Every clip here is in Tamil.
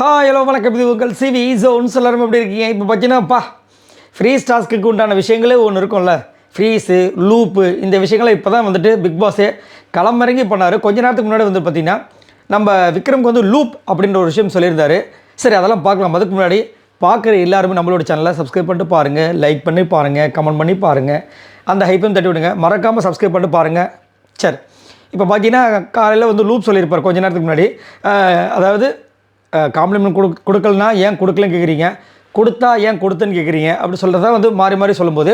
ஹலோ வணக்கம், இது உங்கள் சிவி ஜோன்ஸ். எல்லாரும் எப்படி இருக்கீங்க? இப்போ பார்த்தீங்கன்னாப்பா ஃப்ரீஸ் டாஸ்க்கு உண்டான விஷயங்களே ஒன்று இருக்கும்ல, ஃப்ரீஸு லூப்பு, இந்த விஷயங்களை இப்போ தான் வந்துட்டு பிக் பாஸே களமிறங்கி பண்ணார். கொஞ்ச நேரத்துக்கு முன்னாடி வந்து பார்த்திங்கன்னா நம்ம விக்ரம்க்கு வந்து லூப் அப்படின்ற ஒரு விஷயம் சொல்லியிருந்தார். சரி, அதெல்லாம் பார்க்கலாம். அதுக்கு முன்னாடி பார்க்குற எல்லாருமே நம்மளோட சேனலை சப்ஸ்கிரைப் பண்ணிட்டு பாருங்கள், லைக் பண்ணி பாருங்கள், கமெண்ட் பண்ணி பாருங்கள், அந்த ஹைப்பையும் தட்டி விடுங்க. மறக்காமல் சப்ஸ்கிரைப் பண்ணிட்டு பாருங்கள். சரி, இப்போ பார்த்தீங்கன்னா காலையில் வந்து லூப் சொல்லியிருப்பார் கொஞ்ச நேரத்துக்கு முன்னாடி. அதாவது காம்ப்ளிமெண்ட் கொடுக்கலனா ஏன் கொடுக்கலன்னு கேட்குறீங்க, கொடுத்தா ஏன் கொடுத்தேன்னு கேட்குறீங்க அப்படி சொல்கிறத வந்து மாறி மாறி சொல்லும்போது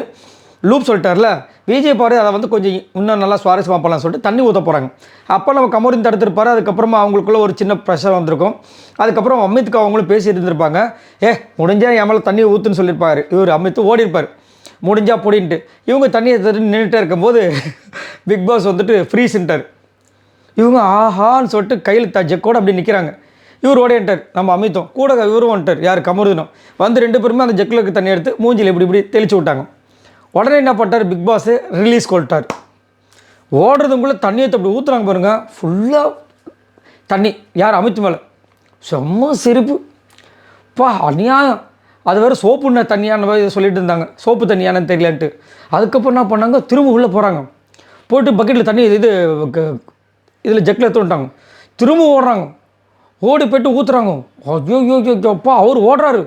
லூப் சொல்லிட்டார்ல, விஜய் பாரு அதை வந்து கொஞ்சம் இன்னும் நல்லா சுவாரஸ்யமாக பண்ணலாம்னு சொல்லிட்டு தண்ணி ஊற்ற போகிறாங்க. அப்போ நம்ம கமோரின் தடுத்துருப்பார். அதுக்கப்புறமா அவங்களுக்குள்ள ஒரு சின்ன ப்ரெஷர் வந்திருக்கும். அதுக்கப்புறம் அமித்துக்கு அவங்களும் பேசிட்டு இருந்திருப்பாங்க. முடிஞ்சால் என் மேலே தண்ணியை ஊற்றுன்னு சொல்லியிருப்பார். இவர் அமித்து ஓடிருப்பார், முடிஞ்சா பொடின்ட்டு. இவங்க தண்ணியை தட்டு நின்றுட்டே இருக்கும்போது பிக் பாஸ் வந்துட்டு ஃப்ரீஸ்ன்ட்டார். இவங்க ஆஹான்னு சொல்லிட்டு கையில் ஜெக்கோடு அப்படி நிற்கிறாங்க. இவர் ஓடிட்டார், நம்ம அமித்தோம் கூட இவரும் வந்துட்டார். யார் கமருதினும் வந்து ரெண்டு பேருமே அந்த ஜெக்கில் இருக்க தண்ணி எடுத்து மூஞ்சில் இப்படி தெளிச்சு விட்டாங்க. உடனே என்ன பண்ணிட்டார், பிக் பாஸு ரிலீஸ் கொள்ட்டார். ஓடுறதுக்குள்ளே தண்ணியை அப்படி ஊற்றுறாங்க பாருங்கள், ஃபுல்லாக தண்ணி. யார் அமித்து மேலே செம்ம சிரிப்பு பா, அநியாயம். அது வேறு சோப்புண்ண தண்ணியான சொல்லிட்டு இருந்தாங்க, சோப்பு தண்ணியானு தெரியலன்ட்டு. அதுக்கப்புறம் என்ன பண்ணாங்க, திரும்ப உள்ளே போகிறாங்க. போய்ட்டு பக்கெட்டில் தண்ணி இதில் ஜெக்கில் எடுத்து விட்டாங்க. திரும்ப ஓடுறாங்க, ஓடி போய்ட்டு ஊற்றுறாங்க. ஐயோ அவர் ஓடுறாரு,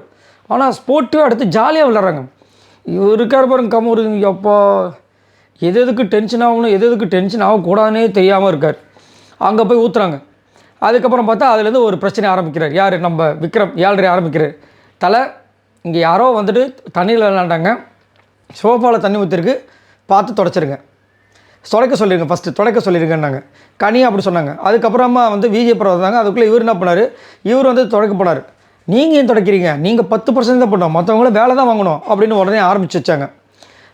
ஆனால் ஸ்போர்ட்டு அடுத்து ஜாலியாக விளாட்றாங்க. இவர் இருக்கார் பாருங்க கமூர், எப்பா எதுக்கு டென்ஷன் ஆகணும், எதுக்கு டென்ஷன் ஆகக்கூடாதுன்னே தெரியாமல் இருக்கார். அங்கே போய் ஊற்றுறாங்க. அதுக்கப்புறம் பார்த்தா அதுலேருந்து ஒரு பிரச்சனை ஆரம்பிக்கிறார். யார், நம்ம விக்ரம் 7:30 ஆரம்பிக்கிறார். தலை இங்கே யாரோ வந்துட்டு தண்ணியில் விளாண்டாங்க, சோஃபாவில் தண்ணி ஊற்றிருக்கு, பார்த்து தொடச்சிருங்க, துடைக்க சொல்லிடுங்க, ஃபஸ்ட்டு துடைக்க சொல்லிடுங்கன்னாங்க. கனியாக அப்படி சொன்னாங்க. அதுக்கப்புறமா வந்து விஜய் படம் வந்தாங்க. அதுக்குள்ளே இவர் என்ன பண்ணார், இவர் வந்து துடைக்க போனார். நீங்கள் ஏன் துடைக்கிறீங்க, நீங்கள் 10% தான் பண்ணோம், மற்றவங்கள வேலை தான் வாங்கணும் அப்படின்னு உடனே ஆரம்பிச்சு வச்சாங்க.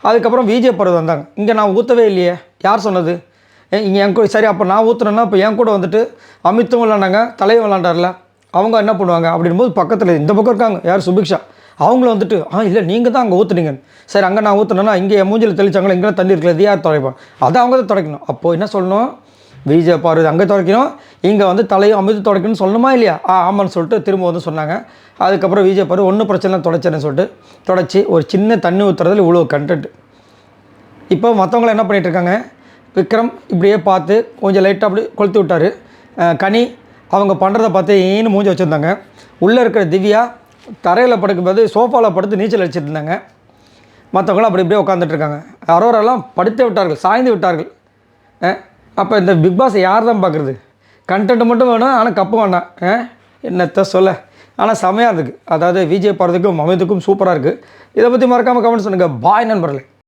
அதுக்கப்புறம் விஜய் படம் வந்தாங்க. இங்கே நான் ஊற்றவே இல்லையே, யார் சொன்னது, இங்கே என் கூட சரி அப்போ நான் ஊற்றுறேன்னா இப்போ என் கூட வந்துட்டு அமித்தும் விளாண்டாங்க, தலையும் விளாண்டார்ல, அவங்க என்ன பண்ணுவாங்க அப்படின்போது பக்கத்தில் இந்த பக்கம் இருக்காங்க யார், சுபிக்ஷா, அவங்கள வந்துட்டு இல்லை நீங்கள் தான் அங்கே ஊற்றுனீங்க. சரி, அங்கே நான் ஊற்றுனேன்னா இங்கே என் மூஞ்சில் தெளிச்சாங்களா, இங்கே தண்ணி இருக்கல, இது யார் துடைப்பான், அதை அவங்க தான் துடைக்கணும். அப்போது என்ன சொல்லணும், விஜய் பாரு அங்கே துடைக்கணும், இங்கே வந்து தலையும் அமித்து துடைக்கணும்னு சொல்லணுமா இல்லையா? ஆமான்னு சொல்லிட்டு திரும்ப வந்து சொன்னாங்க. அதுக்கப்புறம் விஜய் பாரு ஒன்றும் பிரச்சனை துடைச்சேன்னு சொல்லிட்டு துடைச்சி ஒரு சின்ன தண்ணி ஊற்றுறதுல இவ்வளோ கண்டென்ட். இப்போ மற்றவங்கள என்ன பண்ணிகிட்ருக்காங்க, விக்ரம் இப்படியே பார்த்து கொஞ்சம் லைட்டாக அப்படி கொளுத்தி விட்டார். கனி அவங்க பண்ணுறதை பார்த்து ஏன்னு மூஞ்சி வச்சுருந்தாங்க. உள்ளே இருக்கிற திவ்யா தரையில் படுக்கும்போது சோஃபாவில் படுத்து நீச்சல் அடிச்சிட்டு இருந்தாங்க. மற்றவங்களும் அப்படி இப்படியே உட்காந்துட்ருக்காங்க. அரோரெல்லாம் படுத்தே விட்டார்கள், சாய்ந்து விட்டார்கள். அப்போ இந்த பிக் பாஸ் யார் தான் பார்க்குறது, கண்டென்ட் மட்டும் வேணும், ஆனால் கப்பு வேண்டாம். என்னத்த சொல்ல, ஆனால் செமையாக இருக்குது. அதாவது விஜய் போகிறதுக்கும் அமித்துக்கும் சூப்பராக இருக்குது. இதை பற்றி மறக்காமல் கமெண்ட் சொல்லுங்கள். பாய் நண்பர்களே.